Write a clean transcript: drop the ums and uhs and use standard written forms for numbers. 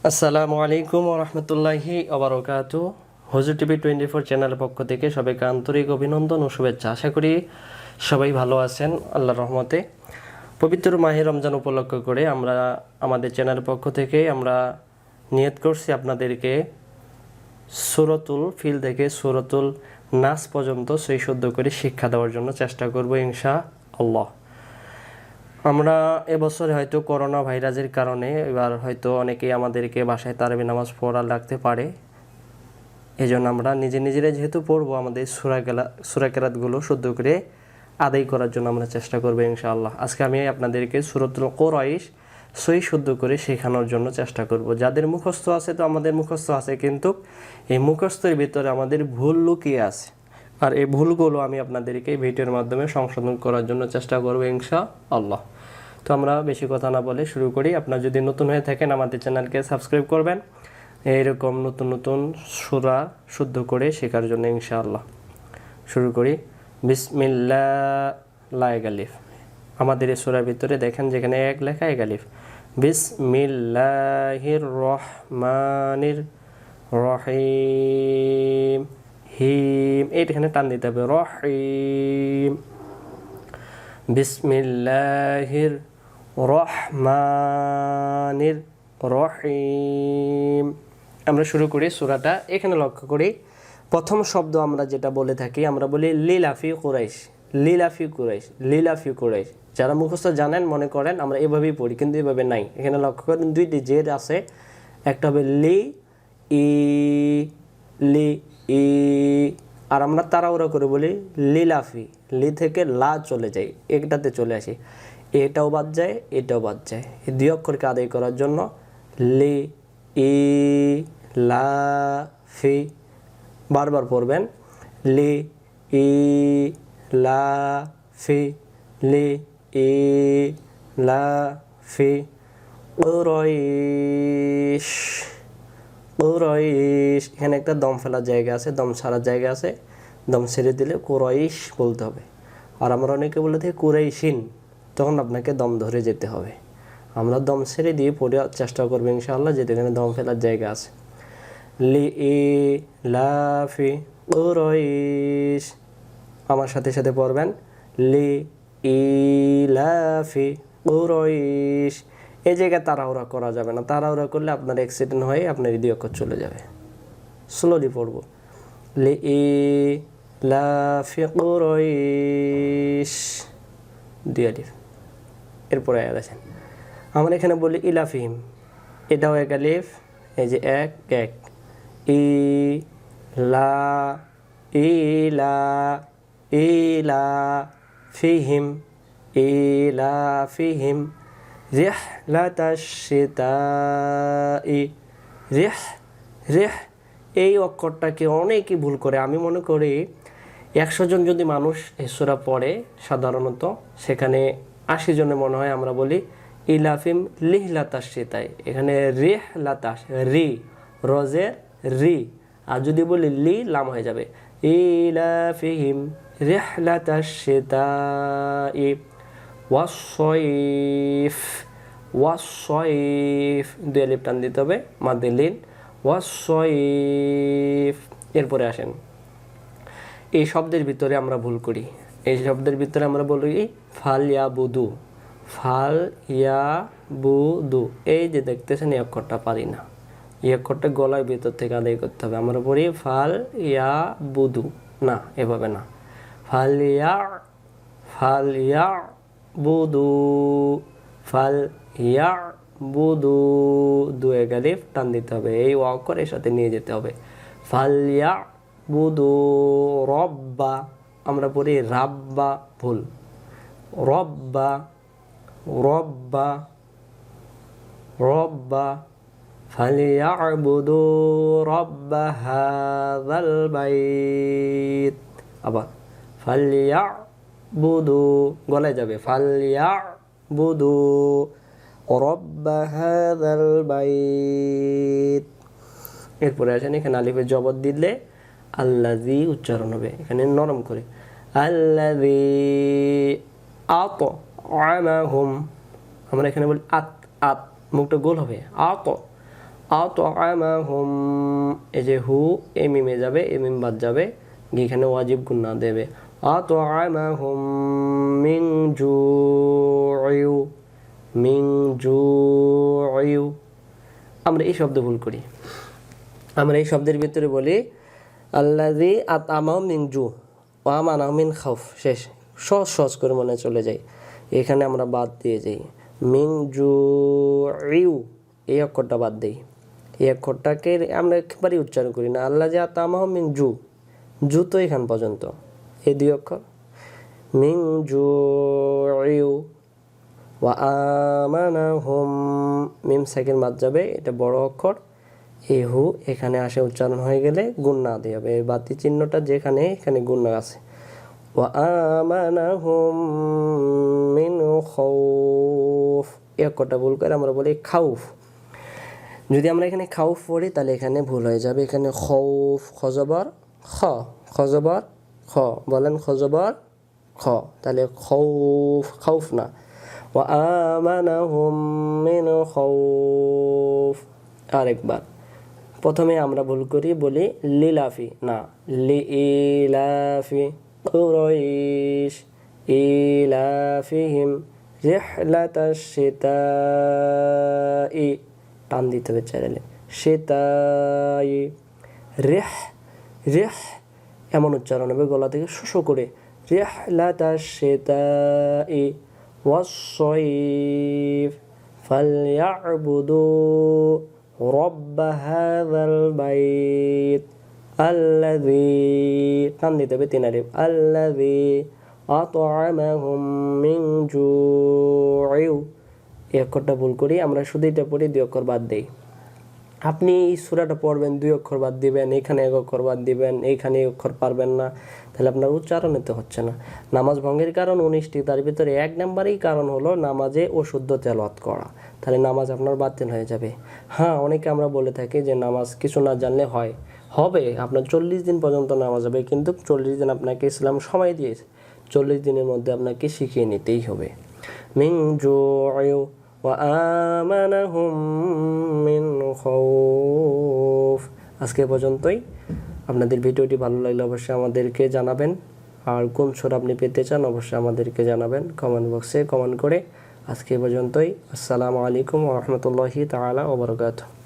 আসসালামু আলাইকুম ওয়া রাহমাতুল্লাহি ওয়া বারাকাতুহু। হুজুর টিভি 24 চ্যানেলের পক্ষ থেকে সবাইকে আন্তরিক অভিনন্দন ও শুভেচ্ছা। আশা করি সবাই ভালো আছেন আল্লাহর রহমতে। পবিত্র মাহে রমজান উপলক্ষ করে আমরা আমাদের চ্যানেলের পক্ষ থেকে আমরা নিয়ত করছি আপনাদেরকে সূরাতুল ফিল থেকে সূরাতুল নাস পর্যন্ত সই শুদ্ধ করে শিক্ষা দেওয়ার জন্য চেষ্টা করব ইনশাআল্লাহ। আমরা এবছর হয়তো করোনা ভাইরাসের কারণে এবার হয়তো অনেকেই আমাদেরকে বাসায় তারাবি নামাজ পড়া লাগতে পারে। এই জন্য আমরা নিজেরাই যেহেতু পড়বো, আমাদের সূরা কেরাতগুলো শুদ্ধ করে আদায় করার জন্য আমরা চেষ্টা করবো ইনশাআল্লাহ। আজকে আমি আপনাদেরকে সূরাতুল কুরাইশ সহি শুদ্ধ করে শেখানোর জন্য চেষ্টা করব। যাদের মুখস্থ আছে তো আমাদের মুখস্থ আছে, কিন্তু এই মুখস্থের ভিতরে আমাদের ভুল লুকিয়ে আছে, আর এই ভুলগুলো আমি আপনাদেরকে ভিডিওর মাধ্যমে সংশোধন করার জন্য চেষ্টা করবো ইনশাআল্লাহ। তো আমরা বেশি কথা না বলে শুরু করি। আপনারা যদি নতুন হয়ে থাকেন আমাদের চ্যানেলকে সাবস্ক্রাইব করবেন এইরকম নতুন সূরা শুদ্ধ করে শেখার জন্য ইনশাআল্লাহ। শুরু করি। বিসমিল্লাহ লাইক আলিফ। আমাদের এই সূরার ভিতরে দেখেন যেখানে এক লেখা এক আলিফ। বিসমিল্লাহির রহমানির রহিম। হিম এইখানে টান দিতে হবে, রহিম। বিসমিল্লাহির রহমানির রহিম। আমরা শুরু করি সূরাটা। এখানে লক্ষ্য করি প্রথম শব্দ আমরা যেটা বলে থাকি, আমরা বলি লিলাফি কুরাইশ, লিলাফি কুরাইশ, লিলাফি কুরাইশ। যারা মুখস্থ জানেন মনে করেন আমরা এভাবেই পড়ি, কিন্তু এভাবে নাই। এখানে লক্ষ্য করেন দুইটি জের আছে, একটা হবে লি ই, লি ই, আর আমরা তাড়াহুড়া করে বলি লিলাফি। লি থেকে লা চলে যায়, একটাতে চলে আসি, এটাও বাদ যায় এটাও বাদ যায়। এই দুই অক্ষরকে আদায় করার জন্য লি ই লা ফি বারবার পড়বেন। লি ই লা ফি, লি ই লা ফি কুরাইশ, কুরাইশ। এখানে একটা দম ফেলার জায়গা আছে, দম ছাড়ার জায়গা আছে, দম ছেড়ে দিলে কুরাইশ বলতে হবে। আর আমরা অনেকে বলে থাকি কুরাইশিন, তখন আপনাকে দম ধরে যেতে হবে। আমরা দম ছেড়ে দিয়ে পড়ে চেষ্টা করবো ইনশাআল্লাহ, যেহেতু এখানে দম ফেলার জায়গা আছে। লি ই লা ফি কুরাইশ। আমার সাথে সাথে পড়বেন লি ই লা ফি কুরাইশ। এই জায়গায় তাড়াহুড়া করা যাবে না, তাড়াহুড়া করলে আপনার অ্যাক্সিডেন্ট হয়ে আপনার দুই অক্ষর চলে যাবে। স্লোলি পড়ব। লি ই লা ফি কুরাইশ, দুই আলিফ। এরপরে আয়াত আছেন, আমরা এখানে বলি ইলাফিহিম, এটাও এক আলিফ, এই যে এক এক। ই লা ইলা ইলা ফিহিম, ইলা ফিহিম রিহলাতাশ শিতাই। রিহ রিহ এই অক্ষরটাকে অনেকেই ভুল করে। আমি মনে করি 100 জন যদি মানুষ এই সূরা পড়ে সাধারণত, সেখানে 80 জনে মনে হয় আমরা বলি ইলাফিম লিহলাতাশ শিতাই। এখানে রিহলাতাশ, রি রজের রি, আর যদি বলি লি লাম হয়ে যাবে। ইলাফিহিম রিহলাতাশ শিতাই ওয়াস-সয়ফ, ওয়াস-সয়ফ দুই আলিফ টান দিতে হবে, মাদ্দে লিন, ওয়াস-সয়ফ। এরপরে আসেন, এই শব্দের ভিতরে আমরা ভুল করি। এই শব্দের ভিতরে আমরা বলি ফাল ইয়া বুদু, ফাল ইয়া বুদু। এই যে দেখতেছেন এই অক্ষরটা পারি না, এই অক্ষরটা গলার ভিতর থেকে আদায় করতে হবে। আমরা বলি ফাল ইয়া বুদু, না এভাবে না। ফাল ইয়া বুদু, ফাল ইয়া বুদু, দু এক আলিফ টান দিতে হবে, এই অক্ষরের সাথে নিয়ে যেতে হবে। ফাল ইয়া বুদু রব্বা, আমরা পড়ি রাব্বা, ভুল। রব্বা রব্বা রব্বা। ফালিয়াবুদু রব্বা হাযাল বাইত। আবার ফালিয়াবুদু, গলায় যাবে, ফালিয়াবুদু রব্বা হাযাল বাইত। এরপরে আসেন, এখানে আলিফের জবর দিলে আল্লাযী উচ্চারণ হবে, এখানে নরম করে আল্লাযী আত'আমাহুম। আমরা এখানে বলি আত, আত মুখটা গোল হবে, আতআমাহুম, এই যে হু এ মিমে যাবে, এ মিম বাদ যাবে, এখানে ওয়াজিব গুন্না দেবে। আতআমাহুম মিন জুউ, মিন জুউ। আমরা এই শব্দ ভুল করি। আমরা এই শব্দের ভিতরে বলি আল্লাযী আতআমাহুম মিন জু ওয়া আমানাহুম মিন খাউফ, শেষ, সহজ সহজ করে মনে চলে যায়। এখানে আমরা বাদ দিয়ে যাই মিন জুউ, এই অক্ষরটা বাদ দেই। এই অক্ষরটাকে আমরা একেবারেই উচ্চারণ করি না। আল্লাযী আতআমাহুম মিন জু, জু তো এখান পর্যন্ত, এই দুই অক্ষর। মিন জুউ ওয়া আমানাহুম, মিম সাকিন বাদ যাবে, এটা বড় অক্ষর। এই হু এখানে আসে, উচ্চারণ হয়ে গেলে গুন্না দিয়ে হবে। এই বাতি চিহ্নটা যেখানে, এখানে গুন্না আছে। ওয়া আমানাহুম মিন খাউফ, এই অক্ষরটা ভুল করে আমরা বলি খাউফ। যদি আমরা এখানে খাউফ পড়ি তাহলে এখানে ভুল হয়ে যাবে। এখানে খৌফ, খজবর খ, খজবর খ, বলেন খজবর খ, তাহলে খৌফ, খাউফ না। ওয়া আমানাহুম মিন খাউফ। আরেকবার, প্রথমে আমরা ভুল করি, বলি লিলাফি, না লিইলাফি কুরাইশ ইলাফিহিম রিহলাতাশ শিতাই, টান দিতে হবে চাইলে, শিতাই, রিহ, রিহ এমন উচ্চারণ হবে গলা থেকে শোষো করে, রিহলাতাশ শিতাই ওয়াস-সাইফ ফালইয়াবুদু রব্ব হাযাল বাইত আল্লাযী, টান দিতে হবে তিন আলিফ, আল্লাযী আতআমাহুম মিন জুউ। এই অক্ষরটা ভুল করি, আমরা শুধু এটা পড়ি, দুই অক্ষর বাদ দেই। আপনি এই সূরাটা পড়বেন, দুই অক্ষর বাদ দিবেন, এখানে এক অক্ষর বাদ দিবেন, এইখানে এই অক্ষর পারবেন না, তাহলে আপনার উচ্চারণে তো হচ্ছে না। নামাজ ভঙ্গের কারণ 19টি, তার ভিতরে 1 নম্বরেই কারণ হলো নামাজে অশুদ্ধ তেলাওয়াত করা, তাহলে নামাজ আপনার বাতিল হয়ে যাবে। হ্যাঁ, অনেকে আমরা বলে থাকি যে নামাজ কিছু না জানলে হবে, আপনার 40 দিন পর্যন্ত নামাজ হবে, কিন্তু 40 দিন আপনাকে ইসলাম সময় দিয়েছে, 40 দিনের মধ্যে আপনাকে শিখিয়ে নিতেই হবে। মিন জুউ ওয়া আমানাহুম মিন খাউফ। আজকে পর্যন্তই। আপনাদের ভিডিওটি ভালো লাগলে অবশ্যই আমাদেরকে জানাবেন, আর কোন সূরা আপনি পেতে চান অবশ্যই আমাদেরকে জানাবেন কমেন্ট বক্সে কমেন্ট করে। আজকে পর্যন্তই। আসসালামু আলাইকুম ওয়া রাহমাতুল্লাহি তাআলা ওয়া বারাকাতুহু।